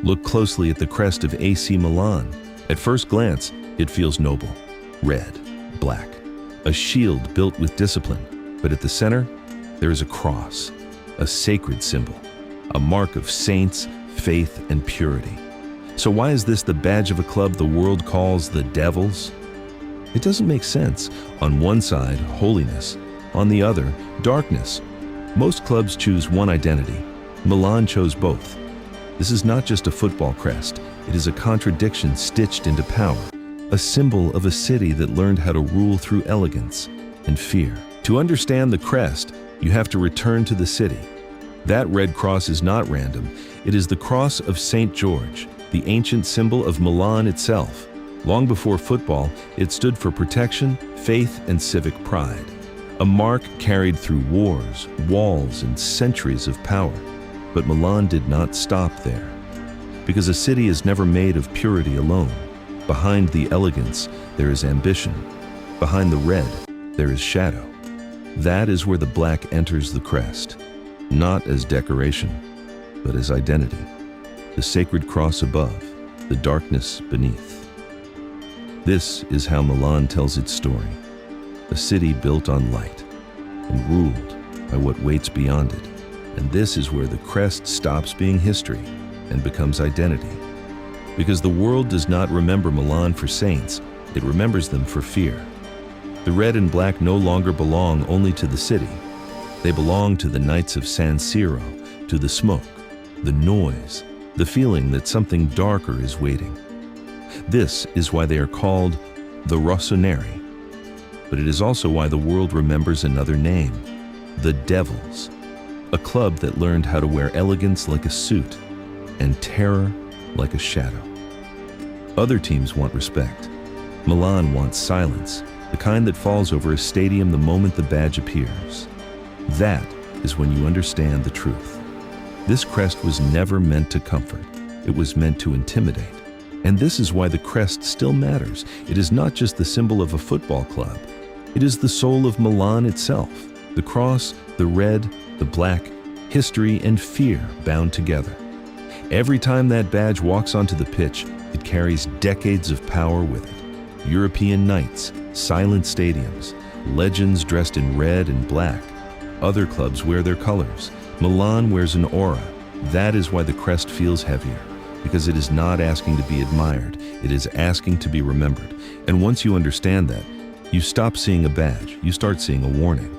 Look closely at the crest of AC Milan. At first glance, it feels noble. Red, black, a shield built with discipline. But at the center, there is a cross, a sacred symbol, a mark of saints, faith, and purity. So why is this the badge of a club the world calls the Devils? It doesn't make sense. On one side, holiness. On the other, darkness. Most clubs choose one identity. Milan chose both. This is not just a football crest. It is a contradiction stitched into power, a symbol of a city that learned how to rule through elegance and fear. To understand the crest, you have to return to the city. That red cross is not random. It is the cross of St. George, the ancient symbol of Milan itself. Long before football, it stood for protection, faith, and civic pride. A mark carried through wars, walls, and centuries of power. But Milan did not stop there. Because a city is never made of purity alone. Behind the elegance, there is ambition. Behind the red, there is shadow. That is where the black enters the crest, not as decoration, but as identity. The sacred cross above, the darkness beneath. This is how Milan tells its story. A city built on light and ruled by what waits beyond it. And this is where the crest stops being history and becomes identity. Because the world does not remember Milan for saints, it remembers them for fear. The red and black no longer belong only to the city. They belong to the knights of San Siro, to the smoke, the noise, the feeling that something darker is waiting. This is why they are called the Rossoneri. But it is also why the world remembers another name, the Devils, a club that learned how to wear elegance like a suit and terror like a shadow. Other teams want respect. Milan wants silence, the kind that falls over a stadium the moment the badge appears. That is when you understand the truth. This crest was never meant to comfort. It was meant to intimidate. And this is why the crest still matters. It is not just the symbol of a football club. It is the soul of Milan itself. The cross, the red, the black, history and fear bound together. Every time that badge walks onto the pitch, it carries decades of power with it. European nights, silent stadiums, legends dressed in red and black. Other clubs wear their colors. Milan wears an aura. That is why the crest feels heavier, because it is not asking to be admired. It is asking to be remembered. And once you understand that, you stop seeing a badge. You start seeing a warning.